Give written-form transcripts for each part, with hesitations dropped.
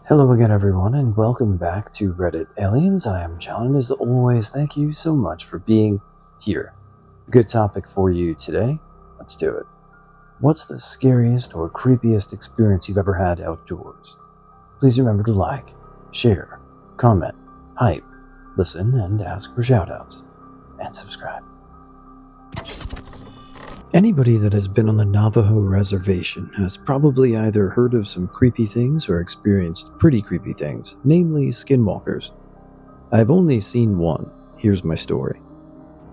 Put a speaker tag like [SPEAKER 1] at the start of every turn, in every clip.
[SPEAKER 1] Hello again, everyone, and welcome back to Reddit Aliens. I am John, and as always, thank you so much for being here. Good topic for you today. Let's do it. What's the scariest or creepiest experience you've ever had outdoors? Please remember to like, share, comment, hype, listen, and ask for shoutouts, and subscribe. Anybody that has been on the Navajo reservation has probably either heard of some creepy things or experienced pretty creepy things, namely skinwalkers. I've only seen one. Here's my story.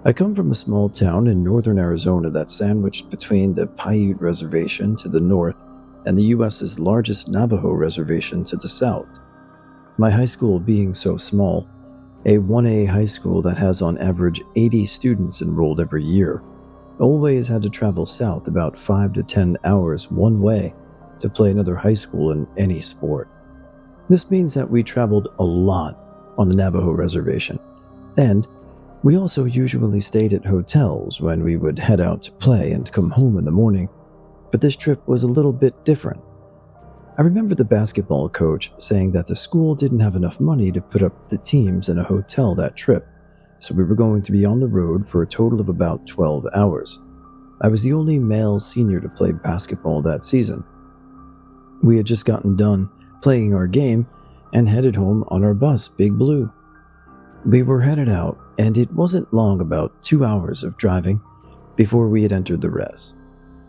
[SPEAKER 1] I come from a small town in northern Arizona that's sandwiched between the Paiute Reservation to the north and the US's largest Navajo reservation to the south. My high school being so small, a 1A high school that has on average 80 students enrolled every year, always had to travel south about 5 to 10 hours one way to play another high school in any sport. This means that we traveled a lot on the Navajo reservation, and we also usually stayed at hotels when we would head out to play and come home in the morning, but this trip was a little bit different. I remember the basketball coach saying that the school didn't have enough money to put up the teams in a hotel that trip, so we were going to be on the road for a total of about 12 hours. I was the only male senior to play basketball that season. We had just gotten done playing our game and headed home on our bus, Big Blue. We were headed out, and it wasn't long, about 2 hours of driving, before we had entered the res.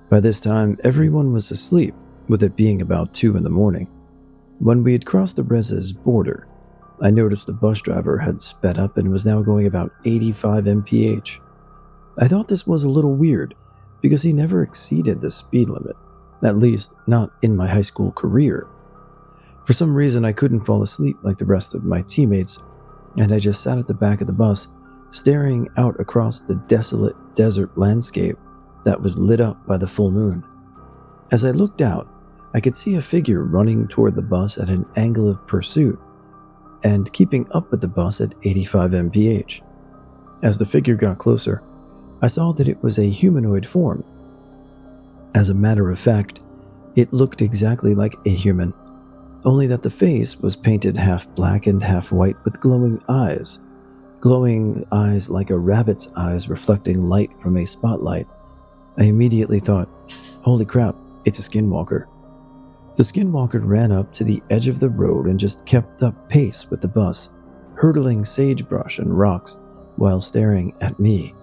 [SPEAKER 1] By this time, everyone was asleep, with it being about 2 in the morning. When we had crossed the res's border, I noticed the bus driver had sped up and was now going about 85 mph. I thought this was a little weird because he never exceeded the speed limit, at least not in my high school career. For some reason, I couldn't fall asleep like the rest of my teammates, and I just sat at the back of the bus, staring out across the desolate desert landscape that was lit up by the full moon. As I looked out, I could see a figure running toward the bus at an angle of pursuit, and keeping up with the bus at 85 mph. As the figure got closer, I saw that it was a humanoid form. As a matter of fact, it looked exactly like a human, only that the face was painted half black and half white with glowing eyes like a rabbit's eyes reflecting light from a spotlight. I immediately thought, holy crap, it's a skinwalker. The skinwalker ran up to the edge of the road and just kept up pace with the bus, hurdling sagebrush and rocks while staring at me.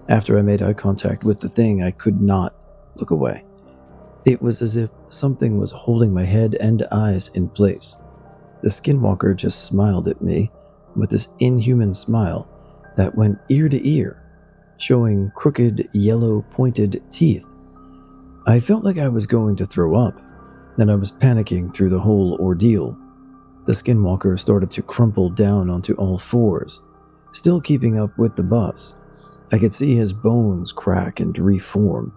[SPEAKER 1] After I made eye contact with the thing, I could not look away. It was as if something was holding my head and eyes in place. The skinwalker just smiled at me with this inhuman smile that went ear to ear, showing crooked, yellow, pointed teeth. I felt like I was going to throw up, and I was panicking through the whole ordeal. The skinwalker started to crumple down onto all fours, still keeping up with the bus. I could see his bones crack and reform.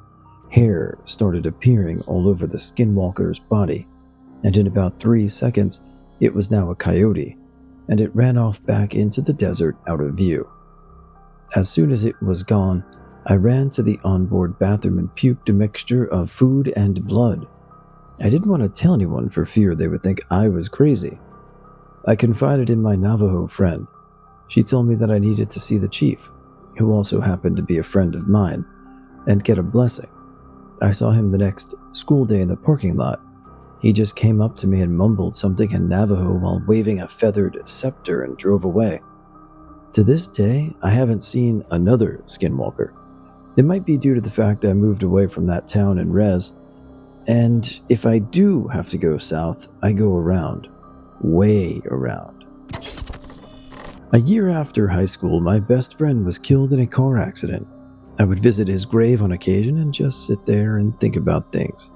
[SPEAKER 1] Hair started appearing all over the skinwalker's body, and in about 3 seconds, it was now a coyote, and it ran off back into the desert out of view. As soon as it was gone, I ran to the onboard bathroom and puked a mixture of food and blood. I didn't want to tell anyone for fear they would think I was crazy. I confided in my Navajo friend. She told me that I needed to see the chief, who also happened to be a friend of mine, and get a blessing. I saw him the next school day in the parking lot. He just came up to me and mumbled something in Navajo while waving a feathered scepter and drove away. To this day, I haven't seen another skinwalker. It might be due to the fact I moved away from that town in res, and if I do have to go south, I go around. Way around. A year after high school, my best friend was killed in a car accident. I would visit his grave on occasion and just sit there and think about things.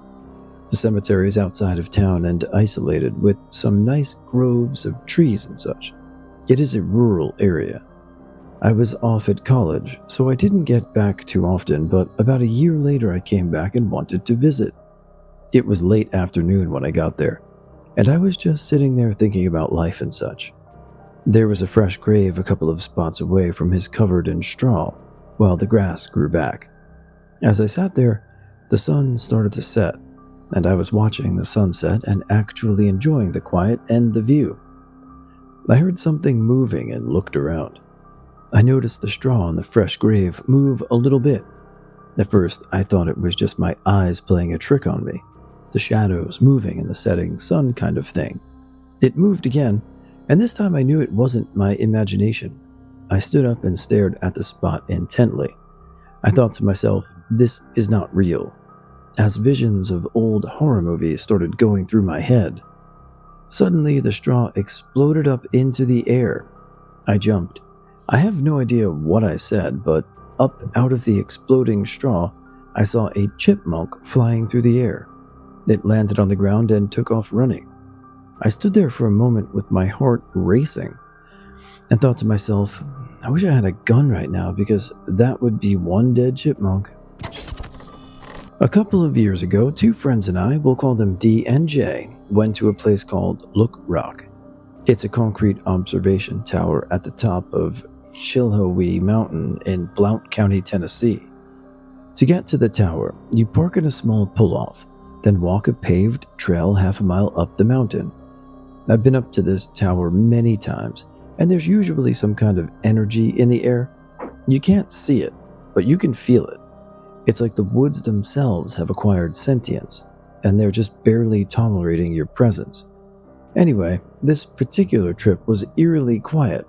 [SPEAKER 1] The cemetery is outside of town and isolated, with some nice groves of trees and such. It is a rural area. I was off at college, so I didn't get back too often, but about a year later I came back and wanted to visit. It was late afternoon when I got there, and I was just sitting there thinking about life and such. There was a fresh grave a couple of spots away from his covered in straw, while the grass grew back. As I sat there, the sun started to set, and I was watching the sunset and actually enjoying the quiet and the view. I heard something moving and looked around. I noticed the straw on the fresh grave move a little bit. At first, I thought it was just my eyes playing a trick on me, the shadows moving in the setting sun kind of thing. It moved again, and this time I knew it wasn't my imagination. I stood up and stared at the spot intently. I thought to myself, this is not real, as visions of old horror movies started going through my head. Suddenly, the straw exploded up into the air. I jumped. I have no idea what I said, but up out of the exploding straw, I saw a chipmunk flying through the air. It landed on the ground and took off running. I stood there for a moment with my heart racing and thought to myself, I wish I had a gun right now because that would be one dead chipmunk. A couple of years ago, two friends and I, we'll call them D and J, went to a place called Look Rock. It's a concrete observation tower at the top of Chilhowee Mountain in Blount County, Tennessee. To get to the tower, you park in a small pull-off, then walk a paved trail half a mile up the mountain. I've been up to this tower many times, and there's usually some kind of energy in the air. You can't see it, but you can feel it. It's like the woods themselves have acquired sentience, and they're just barely tolerating your presence. Anyway, this particular trip was eerily quiet.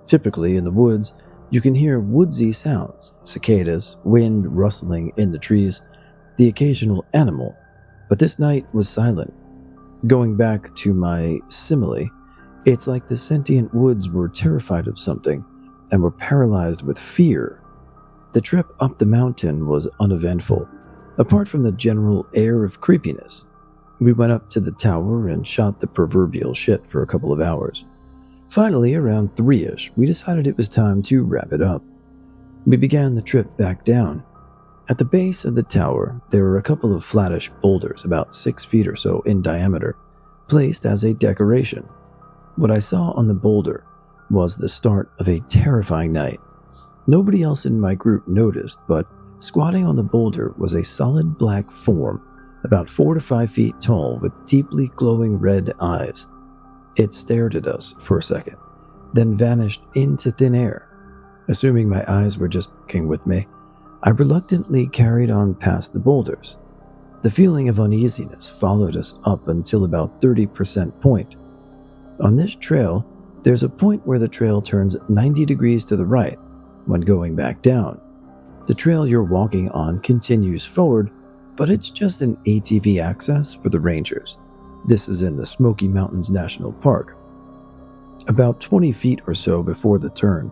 [SPEAKER 1] Typically in the woods, you can hear woodsy sounds, cicadas, wind rustling in the trees, the occasional animal, but this night was silent. Going back to my simile, it's like the sentient woods were terrified of something and were paralyzed with fear. The trip up the mountain was uneventful, apart from the general air of creepiness. We went up to the tower and shot the proverbial shit for a couple of hours. Finally, around 3-ish, we decided it was time to wrap it up. We began the trip back down. At the base of the tower, there were a couple of flattish boulders about 6 feet or so in diameter, placed as a decoration. What I saw on the boulder was the start of a terrifying night. Nobody else in my group noticed, but squatting on the boulder was a solid black form, about 4 to 5 feet tall with deeply glowing red eyes. It stared at us for a second, then vanished into thin air. Assuming my eyes were just fucking with me, I reluctantly carried on past the boulders. The feeling of uneasiness followed us up until about 30% point. On this trail, there's a point where the trail turns 90 degrees to the right when going back down. The trail you're walking on continues forward, but it's just an ATV access for the rangers. This is in the Smoky Mountains National Park. About 20 feet or so before the turn,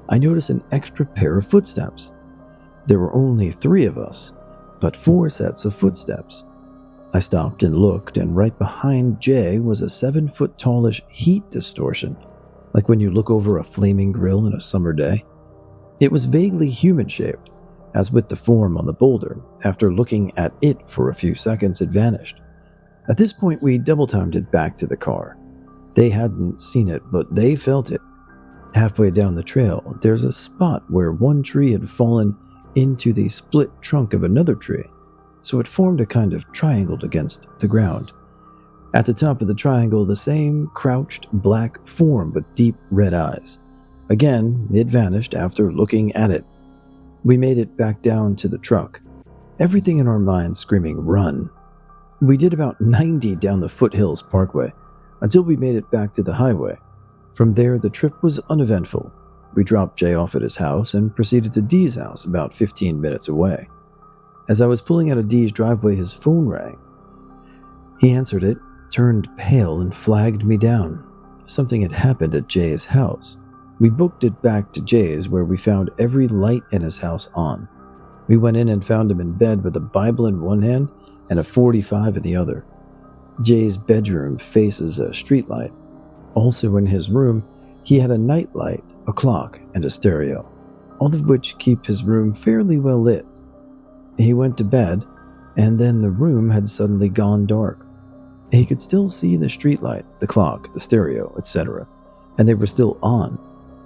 [SPEAKER 1] I noticed an extra pair of footsteps. There were only 3 of us, but 4 sets of footsteps. I stopped and looked, and right behind Jay was a 7-foot-tallish heat distortion, like when you look over a flaming grill on a summer day. It was vaguely human-shaped, as with the form on the boulder. After looking at it for a few seconds, it vanished. At this point, we double-timed it back to the car. They hadn't seen it, but they felt it. Halfway down the trail, there's a spot where one tree had fallen into the split trunk of another tree, so it formed a kind of triangle against the ground. At the top of the triangle, the same crouched black form with deep red eyes. Again, it vanished after looking at it. We made it back down to the truck, everything in our minds screaming, "Run!" We did about 90 down the Foothills Parkway until we made it back to the highway. From there, the trip was uneventful. We dropped Jay off at his house and proceeded to Dee's house about 15 minutes away. As I was pulling out of Dee's driveway, his phone rang. He answered it, turned pale, and flagged me down. Something had happened at Jay's house. We booked it back to Jay's, where we found every light in his house on. We went in and found him in bed with a Bible in one hand and a .45 in the other. Jay's bedroom faces a streetlight. Also in his room, he had a nightlight, a clock, and a stereo, all of which keep his room fairly well lit. He went to bed, and then the room had suddenly gone dark. He could still see the streetlight, the clock, the stereo, etc., and they were still on,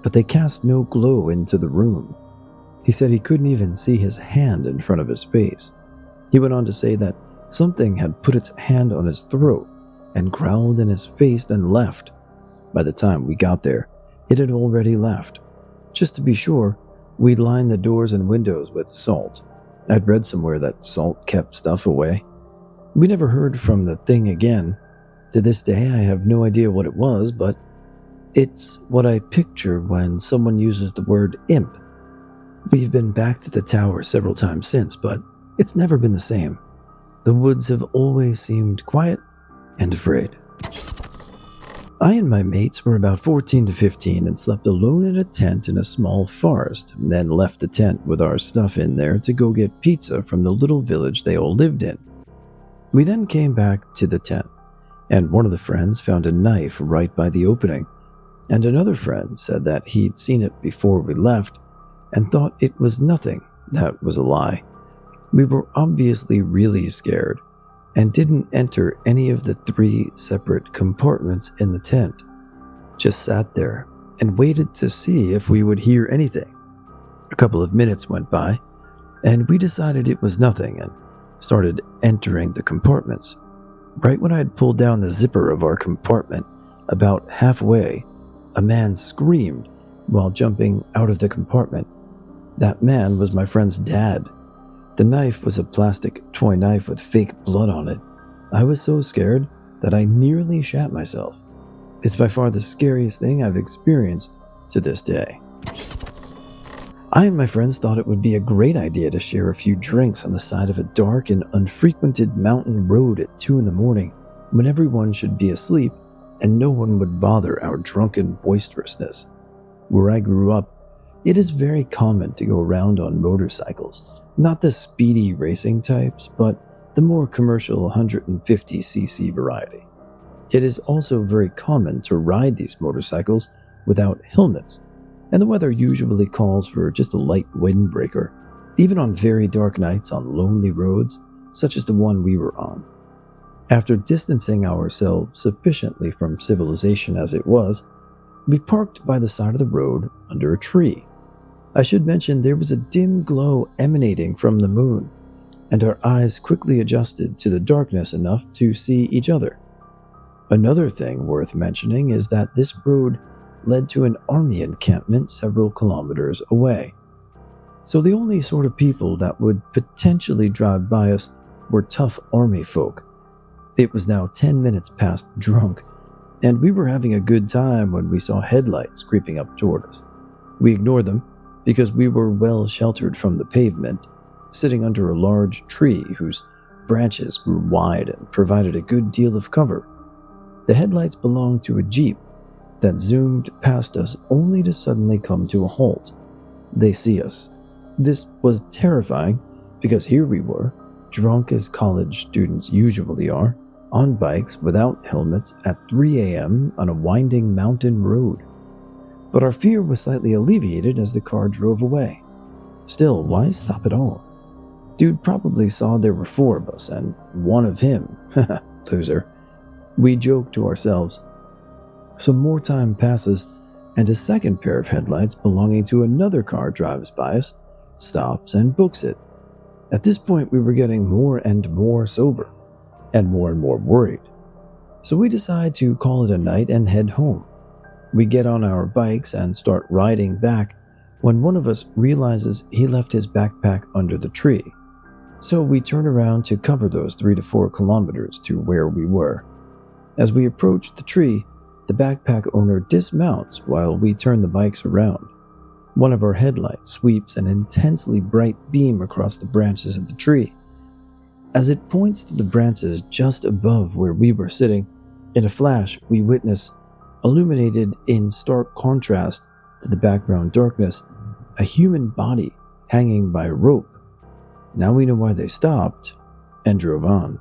[SPEAKER 1] but they cast no glow into the room. He said he couldn't even see his hand in front of his face. He went on to say that Something had put its hand on his throat and growled in his face, then left. By the time we got there, it had already left. Just to be sure, we'd lined the doors and windows with salt. I'd read somewhere that salt kept stuff away. We never heard from the thing again. To this day, I have no idea what it was, but it's what I picture when someone uses the word imp. We've been back to the tower several times since, but it's never been the same. The woods have always seemed quiet and afraid. I and my mates were about 14 to 15 and slept alone in a tent in a small forest, and then left the tent with our stuff in there to go get pizza from the little village they all lived in. We then came back to the tent, and one of the friends found a knife right by the opening, and another friend said that he'd seen it before we left and thought it was nothing. That was a lie. We were obviously really scared and didn't enter any of the 3 separate compartments in the tent. Just sat there and waited to see if we would hear anything. A couple of minutes went by, and we decided it was nothing and started entering the compartments. Right when I had pulled down the zipper of our compartment, about halfway, a man screamed while jumping out of the compartment. That man was my friend's dad. The knife was a plastic toy knife with fake blood on it. I was so scared that I nearly shat myself. It's by far the scariest thing I've experienced to this day. I and my friends thought it would be a great idea to share a few drinks on the side of a dark and unfrequented mountain road at 2 a.m, when everyone should be asleep and no one would bother our drunken boisterousness. Where I grew up, it is very common to go around on motorcycles, not the speedy racing types, but the more commercial 150cc variety. It is also very common to ride these motorcycles without helmets, and the weather usually calls for just a light windbreaker, even on very dark nights on lonely roads, such as the one we were on. After distancing ourselves sufficiently from civilization as it was, we parked by the side of the road under a tree. I should mention there was a dim glow emanating from the moon, and our eyes quickly adjusted to the darkness enough to see each other. Another thing worth mentioning is that this road led to an army encampment several kilometers away. So the only sort of people that would potentially drive by us were tough army folk. It was now 10 minutes past drunk, and we were having a good time when we saw headlights creeping up toward us. We ignored them because we were well sheltered from the pavement, sitting under a large tree whose branches grew wide and provided a good deal of cover. The headlights belonged to a Jeep that zoomed past us only to suddenly come to a halt. They see us. This was terrifying because here we were, drunk as college students usually are, on bikes without helmets at 3 a.m. on a winding mountain road. But our fear was slightly alleviated as the car drove away. Still, why stop at all? Dude probably saw there were 4 of us and one of him. Loser. We joked to ourselves. Some more time passes, and a second pair of headlights belonging to another car drives by us, stops, and books it. At this point, we were getting more and more sober, and more worried. So we decide to call it a night and head home. We get on our bikes and start riding back when one of us realizes he left his backpack under the tree. So we turn around to cover those 3 to 4 kilometers to where we were. As we approach the tree, the backpack owner dismounts while we turn the bikes around. One of our headlights sweeps an intensely bright beam across the branches of the tree. As it points to the branches just above where we were sitting, in a flash we witness, illuminated in stark contrast to the background darkness, a human body hanging by a rope. Now we know why they stopped and drove on.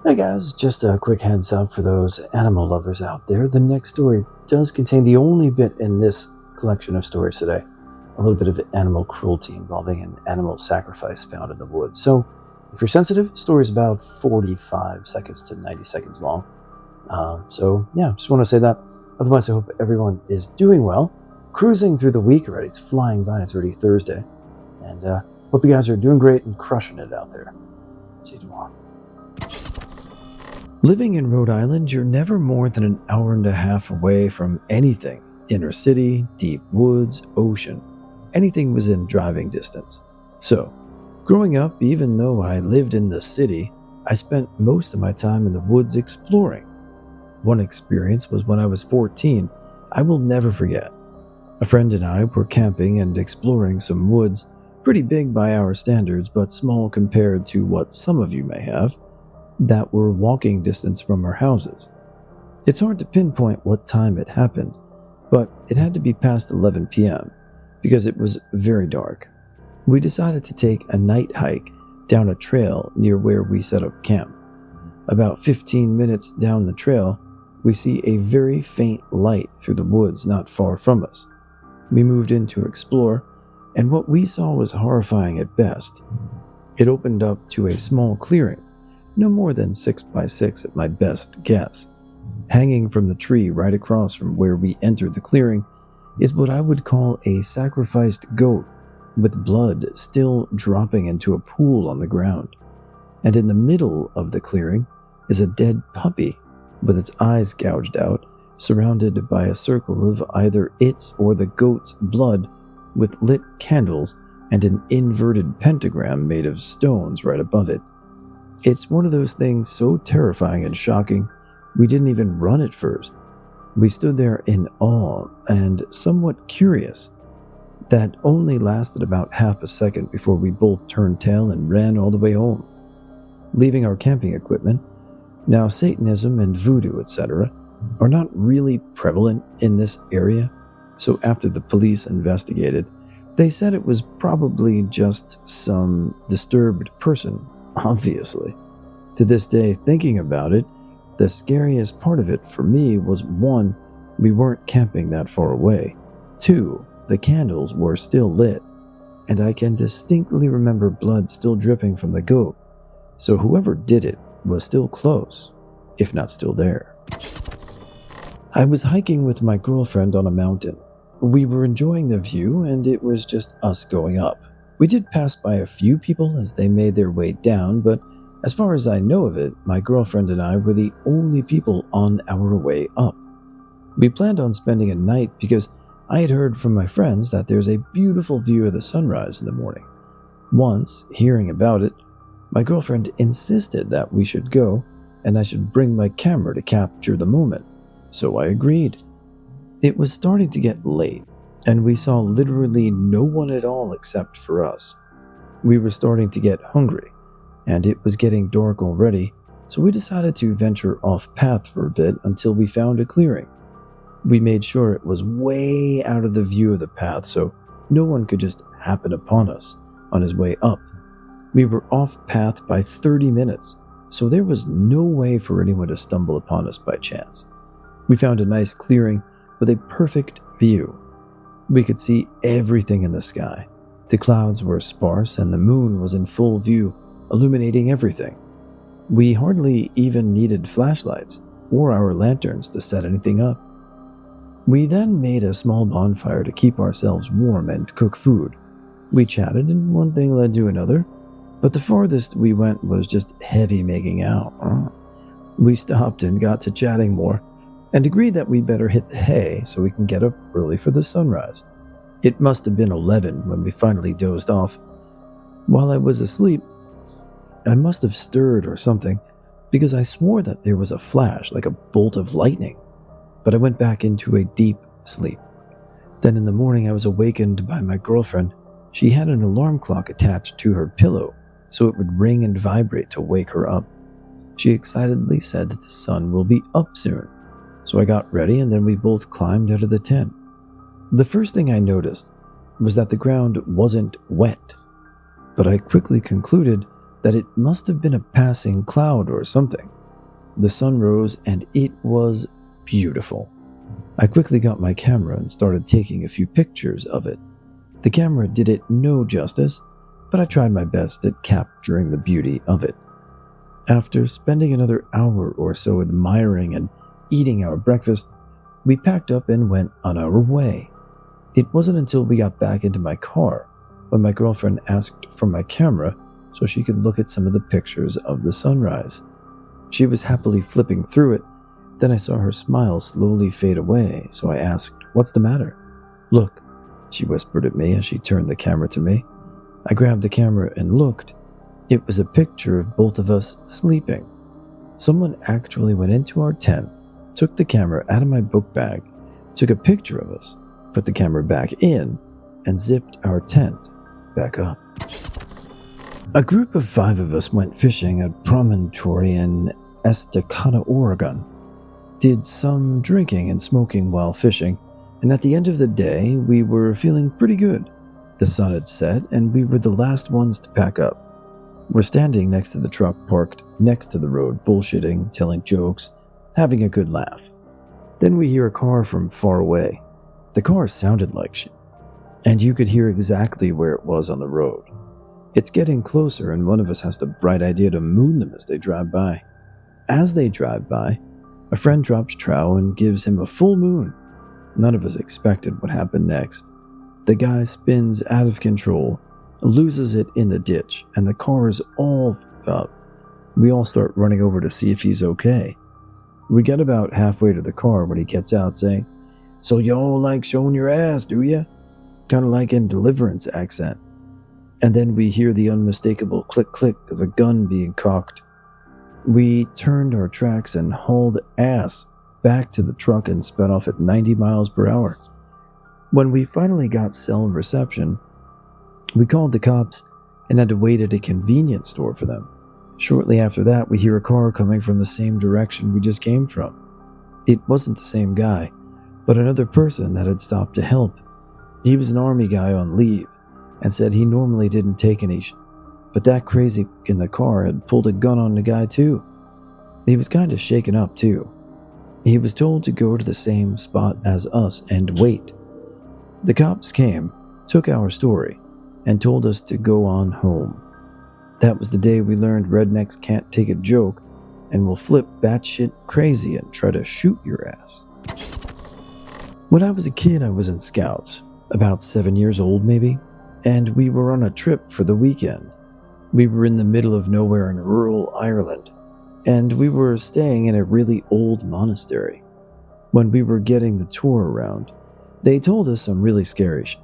[SPEAKER 1] Hey guys, just a quick heads up for those animal lovers out there. The next story does contain the only bit in this collection of stories today, a little bit of animal cruelty involving an animal sacrifice found in the woods. So if you're sensitive, the story is about 45 seconds to 90 seconds long. So yeah, just want to say that. Otherwise, I hope everyone is doing well, cruising through the week already. It's flying by. It's already Thursday. And hope you guys are doing great and crushing it out there. See you tomorrow. Living in Rhode Island, you're never more than an hour and a half away from anything. Inner city, deep woods, ocean. Anything was in driving distance. So, growing up, even though I lived in the city, I spent most of my time in the woods exploring. One experience was when I was 14. I will never forget. A friend and I were camping and exploring some woods, pretty big by our standards, but small compared to what some of you may have, that were walking distance from our houses. It's hard to pinpoint what time it happened, but it had to be past 11 p.m. because it was very dark. We decided to take a night hike down a trail near where we set up camp. About 15 minutes down the trail, we see a very faint light through the woods not far from us. We moved in to explore, and what we saw was horrifying at best. It opened up to a small clearing, no more than 6 by 6 at my best guess. Hanging from the tree right across from where we entered the clearing is what I would call a sacrificed goat with blood still dropping into a pool on the ground. And in the middle of the clearing is a dead puppy with its eyes gouged out, surrounded by a circle of either its or the goat's blood with lit candles and an inverted pentagram made of stones right above it. It's one of those things so terrifying and shocking, we didn't even run at first. We stood there in awe and somewhat curious. That only lasted about half a second before we both turned tail and ran all the way home. Leaving our camping equipment, now Satanism and voodoo, etc., are not really prevalent in this area, so after the police investigated, they said it was probably just some disturbed person. Obviously. To this day, thinking about it, the scariest part of it for me was 1, we weren't camping that far away. 2, the candles were still lit, and I can distinctly remember blood still dripping from the goat, so whoever did it was still close, if not still there. I was hiking with my girlfriend on a mountain. We were enjoying the view, and it was just us going up. We did pass by a few people as they made their way down, but as far as I know of it, my girlfriend and I were the only people on our way up. We planned on spending a night because I had heard from my friends that there's a beautiful view of the sunrise in the morning. Once, hearing about it, my girlfriend insisted that we should go and I should bring my camera to capture the moment, so I agreed. It was starting to get late, and we saw literally no one at all except for us. We were starting to get hungry, and it was getting dark already, so we decided to venture off path for a bit until we found a clearing. We made sure it was way out of the view of the path so no one could just happen upon us on his way up. We were off path by 30 minutes, so there was no way for anyone to stumble upon us by chance. We found a nice clearing with a perfect view. We could see everything in the sky. The clouds were sparse and the moon was in full view, illuminating everything. We hardly even needed flashlights or our lanterns to set anything up. We then made a small bonfire to keep ourselves warm and cook food. We chatted and one thing led to another, but the farthest we went was just heavy making out. We stopped and got to chatting more, and agreed that we better hit the hay so we can get up early for the sunrise. It must have been 11 when we finally dozed off. While I was asleep, I must have stirred or something, because I swore that there was a flash like a bolt of lightning, but I went back into a deep sleep. Then in the morning I was awakened by my girlfriend. She had an alarm clock attached to her pillow, so it would ring and vibrate to wake her up. She excitedly said that the sun will be up soon. So I got ready and then we both climbed out of the tent. The first thing I noticed was that the ground wasn't wet, but I quickly concluded that it must have been a passing cloud or something. The sun rose and it was beautiful. I quickly got my camera and started taking a few pictures of it. The camera did it no justice, but I tried my best at capturing the beauty of it. After spending another hour or so admiring and eating our breakfast, we packed up and went on our way. It wasn't until we got back into my car when my girlfriend asked for my camera so she could look at some of the pictures of the sunrise. She was happily flipping through it. Then I saw her smile slowly fade away, so I asked, "What's the matter?" "Look," she whispered at me as she turned the camera to me. I grabbed the camera and looked. It was a picture of both of us sleeping. Someone actually went into our tent, took the camera out of my book bag, took a picture of us, put the camera back in, and zipped our tent back up. A group of 5 of us went fishing at Promontory in Estacada, Oregon. Did some drinking and smoking while fishing, and at the end of the day, we were feeling pretty good. The sun had set, and we were the last ones to pack up. We're standing next to the truck parked next to the road, bullshitting, telling jokes, having a good laugh. Then we hear a car from far away. The car sounded like shit, and you could hear exactly where it was on the road. It's getting closer, and one of us has the bright idea to moon them as they drive by. As they drive by, a friend drops trowel and gives him a full moon. None of us expected what happened next. The guy spins out of control, loses it in the ditch, and the car is all f***ed up. We all start running over to see if he's okay. We get about halfway to the car when he gets out saying, "So y'all like showing your ass, do ya?" Kind of like in Deliverance accent. And then we hear the unmistakable click-click of a gun being cocked. We turned our tracks and hauled ass back to the truck and sped off at 90 miles per hour. When we finally got cell reception, we called the cops and had to wait at a convenience store for them. Shortly after that, we hear a car coming from the same direction we just came from. It wasn't the same guy, but another person that had stopped to help. He was an army guy on leave and said he normally didn't take any but that crazy in the car had pulled a gun on the guy too. He was kind of shaken up too. He was told to go to the same spot as us and wait. The cops came, took our story, and told us to go on home. That was the day we learned rednecks can't take a joke and will flip batshit crazy and try to shoot your ass. When I was a kid, I was in Scouts, about 7 years old maybe, and we were on a trip for the weekend. We were in the middle of nowhere in rural Ireland, and we were staying in a really old monastery. When we were getting the tour around, they told us some really scary shit,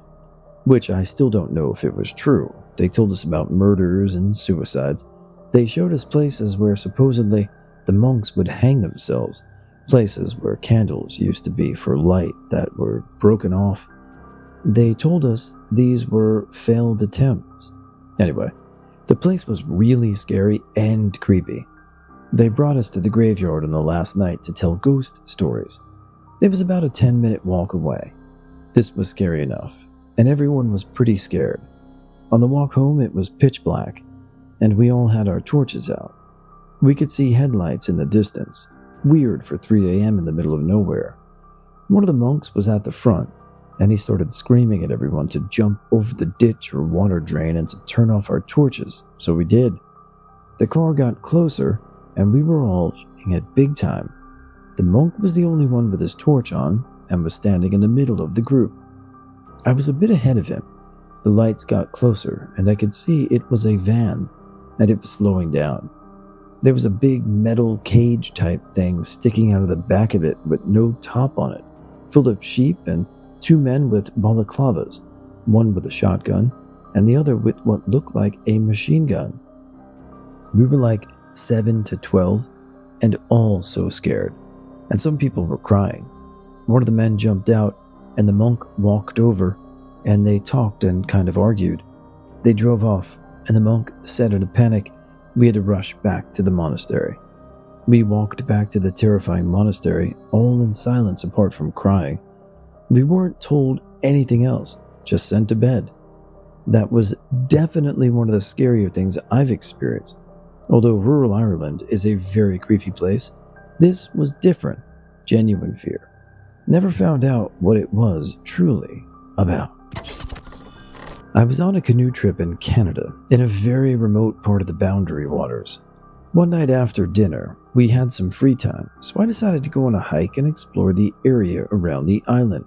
[SPEAKER 1] which I still don't know if it was true. They told us about murders and suicides. They showed us places where supposedly the monks would hang themselves, places where candles used to be for light that were broken off. They told us these were failed attempts. Anyway, the place was really scary and creepy. They brought us to the graveyard on the last night to tell ghost stories. It was about a 10-minute walk away. This was scary enough, and everyone was pretty scared. On the walk home, it was pitch black, and we all had our torches out. We could see headlights in the distance, weird for 3 a.m. in the middle of nowhere. One of the monks was at the front, and he started screaming at everyone to jump over the ditch or water drain and to turn off our torches, so we did. The car got closer, and we were all shooting it big time. The monk was the only one with his torch on, and was standing in the middle of the group. I was a bit ahead of him. The lights got closer, and I could see it was a van, and it was slowing down. There was a big metal cage-type thing sticking out of the back of it with no top on it, full of sheep and 2 men with balaclavas, one with a shotgun, and the other with what looked like a machine gun. We were like 7 to 12, and all so scared, and some people were crying. One of the men jumped out, and the monk walked over, and they talked and kind of argued. They drove off, and the monk said in a panic we had to rush back to the monastery. We walked back to the terrifying monastery, all in silence apart from crying. We weren't told anything else, just sent to bed. That was definitely one of the scarier things I've experienced. Although rural Ireland is a very creepy place, this was different, genuine fear. Never found out what it was truly about. I was on a canoe trip in Canada, in a very remote part of the Boundary Waters. One night after dinner, we had some free time, so I decided to go on a hike and explore the area around the island.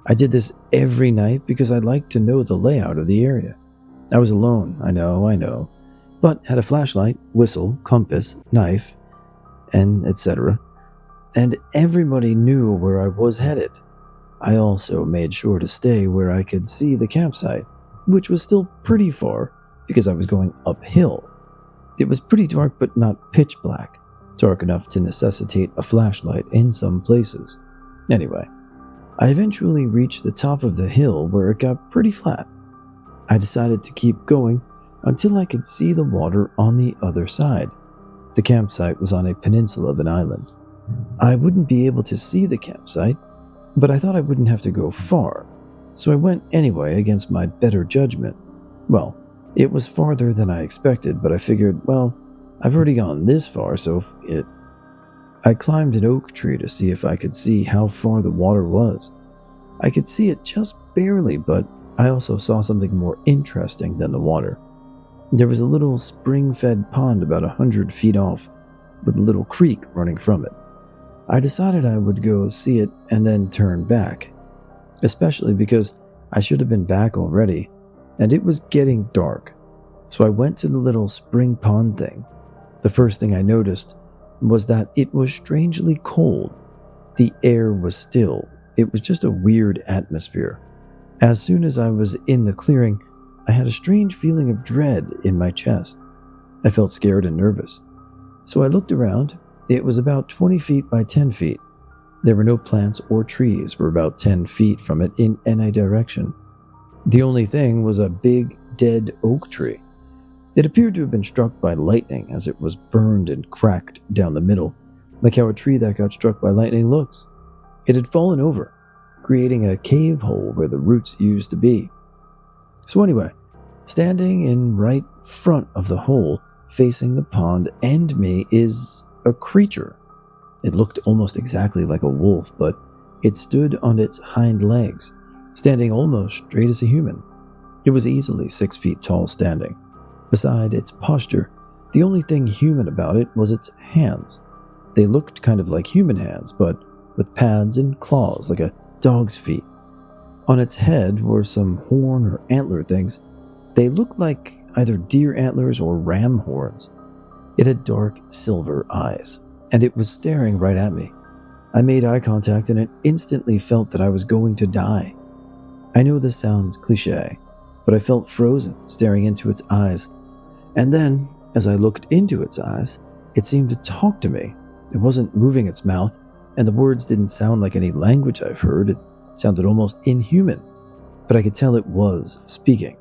[SPEAKER 1] I did this every night because I'd like to know the layout of the area. I was alone, I know, but had a flashlight, whistle, compass, knife. and etc. And everybody knew where I was headed. I also made sure to stay where I could see the campsite, which was still pretty far because I was going uphill. It was pretty dark but not pitch black, dark enough to necessitate a flashlight in some places. Anyway, I eventually reached the top of the hill where it got pretty flat. I decided to keep going until I could see the water on the other side. The campsite was on a peninsula of an island. I wouldn't be able to see the campsite, but I thought I wouldn't have to go far, so I went anyway against my better judgment. Well, it was farther than I expected, but I figured, well, I've already gone this far, so I climbed an oak tree to see if I could see how far the water was. I could see it just barely, but I also saw something more interesting than the water. There was a little spring-fed pond about 100 feet off, with a little creek running from it. I decided I would go see it and then turn back, especially because I should have been back already, and it was getting dark. So I went to the little spring pond thing. The first thing I noticed was that it was strangely cold. The air was still. It was just a weird atmosphere. As soon as I was in the clearing, I had a strange feeling of dread in my chest. I felt scared and nervous. So I looked around. It was about 20 feet by 10 feet. There were no plants or trees for about 10 feet from it in any direction. The only thing was a big, dead oak tree. It appeared to have been struck by lightning as it was burned and cracked down the middle, like how a tree that got struck by lightning looks. It had fallen over, creating a cave hole where the roots used to be. So anyway, standing in right front of the hole, facing the pond and me, is a creature. It looked almost exactly like a wolf, but it stood on its hind legs, standing almost straight as a human. It was easily 6 feet tall standing. Beside its posture, the only thing human about it was its hands. They looked kind of like human hands, but with pads and claws like a dog's feet. On its head were some horn or antler things. They looked like either deer antlers or ram horns. It had dark silver eyes, and it was staring right at me. I made eye contact and it instantly felt that I was going to die. I know this sounds cliche, but I felt frozen staring into its eyes. And then, as I looked into its eyes, it seemed to talk to me. It wasn't moving its mouth, and the words didn't sound like any language I've heard. It sounded almost inhuman, but I could tell it was speaking.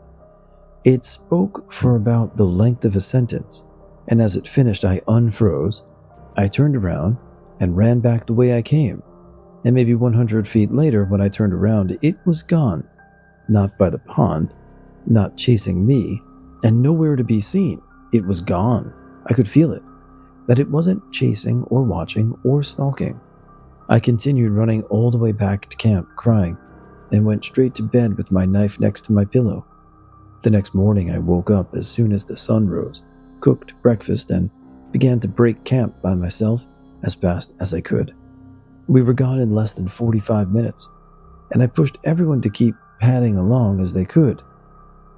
[SPEAKER 1] It spoke for about the length of a sentence, and as it finished, I unfroze. I turned around and ran back the way I came, and maybe 100 feet later, when I turned around, it was gone. Not by the pond, not chasing me, and nowhere to be seen. It was gone. I could feel it, that it wasn't chasing or watching or stalking. I continued running all the way back to camp, crying, and went straight to bed with my knife next to my pillow. The next morning, I woke up as soon as the sun rose, cooked breakfast, and began to break camp by myself as fast as I could. We were gone in less than 45 minutes, and I pushed everyone to keep padding along as they could.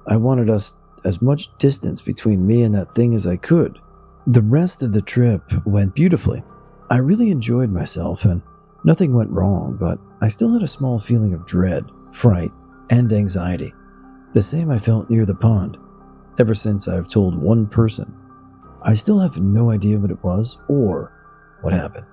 [SPEAKER 1] I wanted us as much distance between me and that thing as I could. The rest of the trip went beautifully. I really enjoyed myself and nothing went wrong, but I still had a small feeling of dread, fright, and anxiety. The same I felt near the pond. Ever since I've told one person, I still have no idea what it was or what happened.